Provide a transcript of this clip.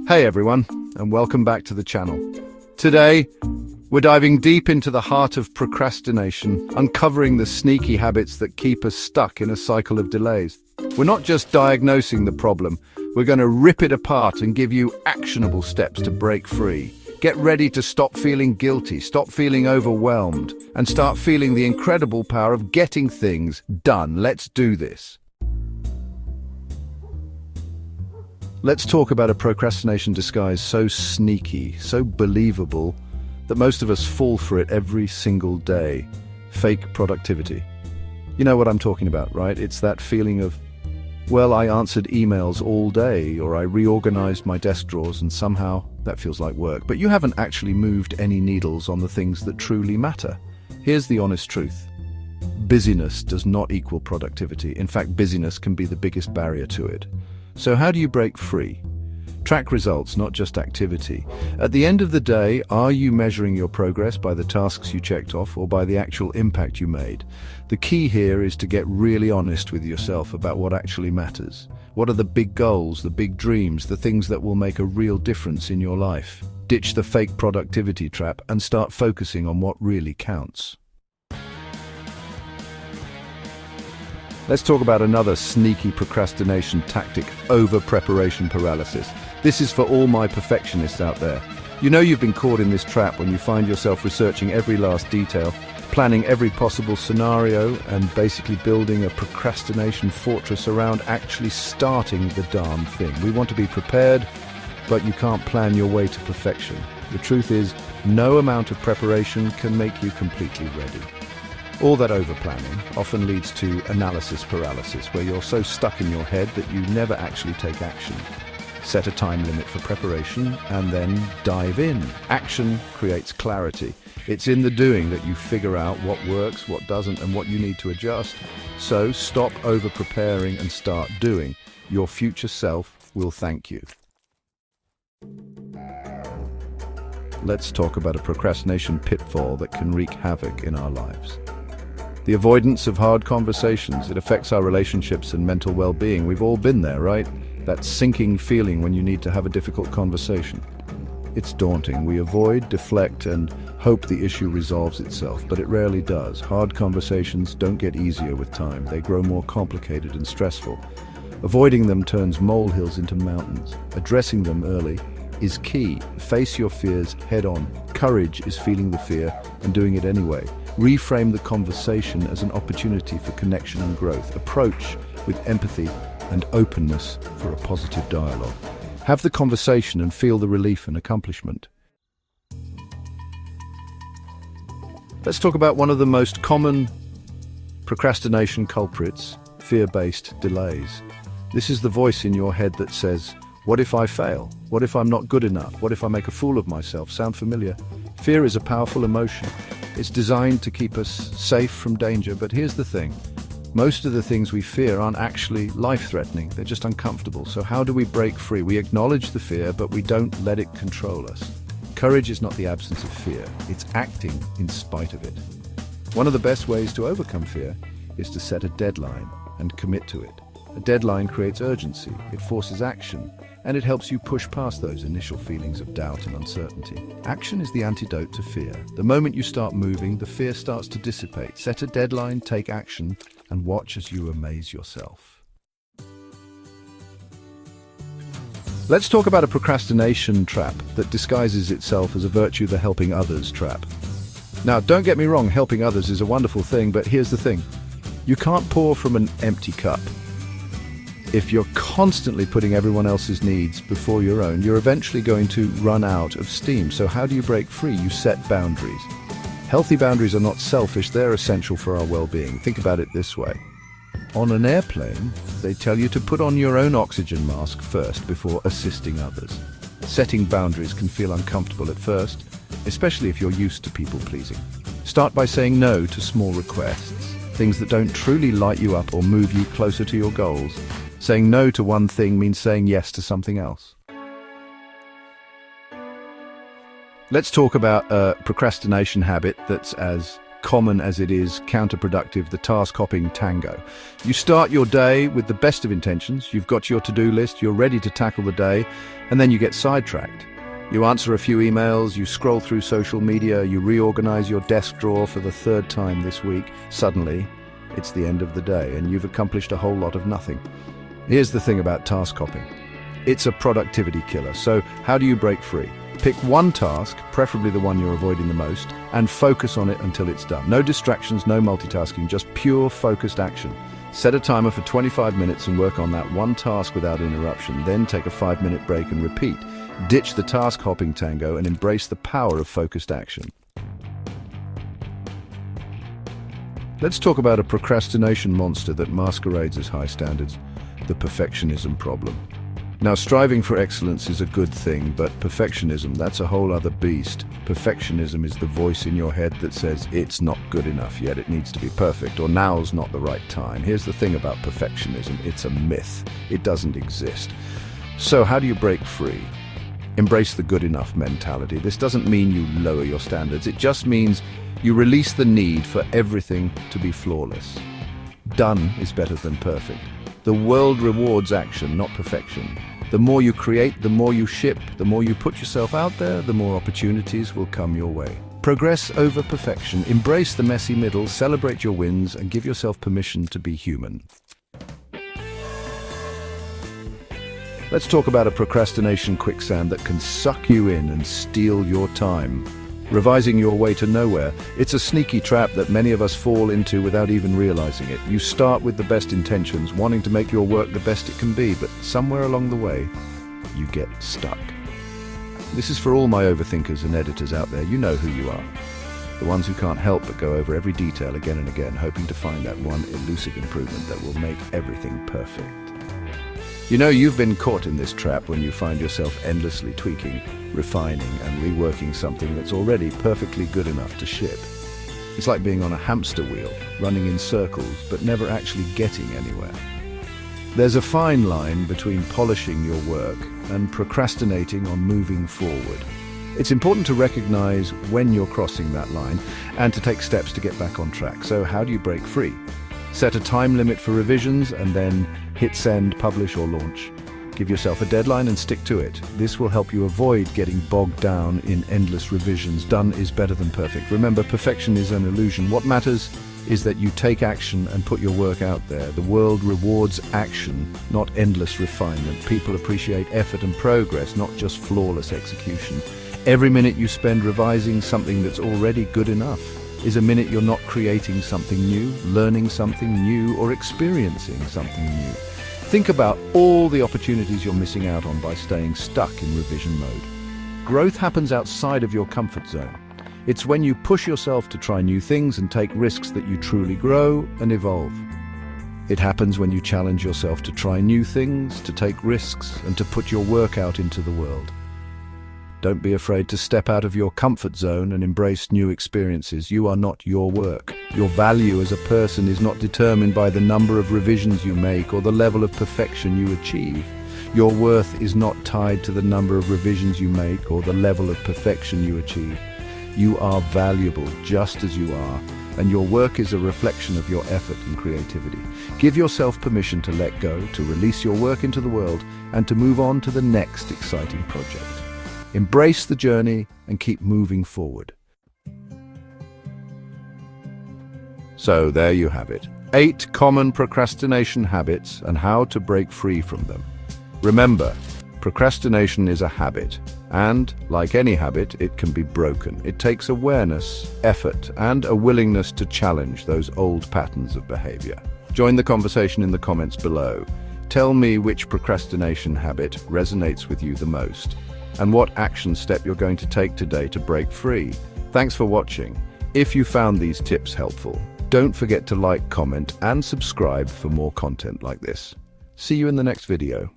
Hey everyone, and welcome back to the channel. Today, we're diving deep into the heart of procrastination, uncovering the sneaky habits that keep us stuck in a cycle of delays. We're not just diagnosing the problem, we're going to rip it apart and give you actionable steps to break free. Get ready to stop feeling guilty, stop feeling overwhelmed, and start feeling the incredible power of getting things done. Let's do this. Let's talk about a procrastination disguise so sneaky, so believable, that most of us fall for it every single day. Fake productivity. You know what I'm talking about, right? It's that feeling of, well, I answered emails all day, or I reorganized my desk drawers, and somehow that feels like work. But you haven't actually moved any needles on the things that truly matter. Here's the honest truth. Busyness does not equal productivity. In fact, busyness can be the biggest barrier to it. So how do you break free? Track results, not just activity. At the end of the day, are you measuring your progress by the tasks you checked off or by the actual impact you made? The key here is to get really honest with yourself about what actually matters. What are the big goals, the big dreams, the things that will make a real difference in your life? Ditch the fake productivity trap and start focusing on what really counts. Let's talk about another sneaky procrastination tactic, over-preparation paralysis. This is for all my perfectionists out there. You know you've been caught in this trap when you find yourself researching every last detail, planning every possible scenario, and basically building a procrastination fortress around actually starting the darn thing. We want to be prepared, but you can't plan your way to perfection. The truth is, no amount of preparation can make you completely ready. All that over-planning often leads to analysis paralysis, where you're so stuck in your head that you never actually take action. Set a time limit for preparation and then dive in. Action creates clarity. It's in the doing that you figure out what works, what doesn't, and what you need to adjust. So stop over-preparing and start doing. Your future self will thank you. Let's talk about a procrastination pitfall that can wreak havoc in our lives. The avoidance of hard conversations. It affects our relationships and mental well-being. We've all been there, right? That sinking feeling when you need to have a difficult conversation. It's daunting. We avoid, deflect, and hope the issue resolves itself, but it rarely does. Hard conversations don't get easier with time. They grow more complicated and stressful. Avoiding them turns molehills into mountains. Addressing them early is key. Face your fears head on. Courage is feeling the fear and doing it anyway. Reframe the conversation as an opportunity for connection and growth. Approach with empathy and openness for a positive dialogue. Have the conversation and feel the relief and accomplishment. Let's talk about one of the most common procrastination culprits, fear-based delays. This is the voice in your head that says, what if I fail? What if I'm not good enough? What if I make a fool of myself? Sound familiar? Fear is a powerful emotion. It's designed to keep us safe from danger, but here's the thing. Most of the things we fear aren't actually life-threatening, they're just uncomfortable. So how do we break free? We acknowledge the fear, but we don't let it control us. Courage is not the absence of fear, it's acting in spite of it. One of the best ways to overcome fear is to set a deadline and commit to it. A deadline creates urgency, it forces action, and it helps you push past those initial feelings of doubt and uncertainty. Action is the antidote to fear. The moment you start moving, the fear starts to dissipate. Set a deadline, take action, and watch as you amaze yourself. Let's talk about a procrastination trap that disguises itself as a virtue, the helping others trap. Now, don't get me wrong, helping others is a wonderful thing, but here's the thing. You can't pour from an empty cup. If you're constantly putting everyone else's needs before your own, you're eventually going to run out of steam. So how do you break free? You set boundaries. Healthy boundaries are not selfish, they're essential for our well-being. Think about it this way. On an airplane, they tell you to put on your own oxygen mask first before assisting others. Setting boundaries can feel uncomfortable at first, especially if you're used to people-pleasing. Start by saying no to small requests, things that don't truly light you up or move you closer to your goals. Saying no to one thing means saying yes to something else. Let's talk about a procrastination habit that's as common as it is counterproductive, the task hopping tango. You start your day with the best of intentions, you've got your to-do list, you're ready to tackle the day, and then you get sidetracked. You answer a few emails, you scroll through social media, you reorganize your desk drawer for the third time this week. Suddenly, it's the end of the day and you've accomplished a whole lot of nothing. Here's the thing about task hopping. It's a productivity killer, so how do you break free? Pick one task, preferably the one you're avoiding the most, and focus on it until it's done. No distractions, no multitasking, just pure focused action. Set a timer for 25 minutes and work on that one task without interruption. Then take a 5-minute break and repeat. Ditch the task hopping tango and embrace the power of focused action. Let's talk about a procrastination monster that masquerades as high standards, the perfectionism problem. Now, striving for excellence is a good thing, but perfectionism, that's a whole other beast. Perfectionism is the voice in your head that says it's not good enough yet, it needs to be perfect, or now's not the right time. Here's the thing about perfectionism, it's a myth. It doesn't exist. So how do you break free? Embrace the good enough mentality. This doesn't mean you lower your standards, it just means you release the need for everything to be flawless. Done is better than perfect. The world rewards action, not perfection. The more you create, the more you ship, the more you put yourself out there, the more opportunities will come your way. Progress over perfection. Embrace the messy middle, celebrate your wins, and give yourself permission to be human. Let's talk about a procrastination quicksand that can suck you in and steal your time. Revising your way to nowhere. It's a sneaky trap that many of us fall into without even realizing it. You start with the best intentions, wanting to make your work the best it can be, but somewhere along the way, you get stuck. This is for all my overthinkers and editors out there. You know who you are. The ones who can't help but go over every detail again and again, hoping to find that one elusive improvement that will make everything perfect. You know, you've been caught in this trap when you find yourself endlessly tweaking, refining, and reworking something that's already perfectly good enough to ship. It's like being on a hamster wheel, running in circles, but never actually getting anywhere. There's a fine line between polishing your work and procrastinating on moving forward. It's important to recognize when you're crossing that line and to take steps to get back on track. So how do you break free? Set a time limit for revisions and then hit send, publish, or launch. Give yourself a deadline and stick to it. This will help you avoid getting bogged down in endless revisions. Done is better than perfect. Remember, perfection is an illusion. What matters is that you take action and put your work out there. The world rewards action, not endless refinement. People appreciate effort and progress, not just flawless execution. Every minute you spend revising something that's already good enough is a minute you're not creating something new, learning something new, or experiencing something new. Think about all the opportunities you're missing out on by staying stuck in revision mode. Growth happens outside of your comfort zone. It's when you push yourself to try new things and take risks that you truly grow and evolve. It happens when you challenge yourself to try new things, to take risks, and to put your work out into the world. Don't be afraid to step out of your comfort zone and embrace new experiences. You are not your work. Your value as a person is not determined by the number of revisions you make or the level of perfection you achieve. Your worth is not tied to the number of revisions you make or the level of perfection you achieve. You are valuable just as you are, and your work is a reflection of your effort and creativity. Give yourself permission to let go, to release your work into the world, and to move on to the next exciting project. Embrace the journey and keep moving forward. So there you have it. 8 common procrastination habits and how to break free from them. Remember, procrastination is a habit, and like any habit, it can be broken. It takes awareness, effort, and a willingness to challenge those old patterns of behavior. Join the conversation in the comments below. Tell me which procrastination habit resonates with you the most, and what action step you're going to take today to break free. Thanks for watching. If you found these tips helpful, don't forget to like, comment, and subscribe for more content like this. See you in the next video.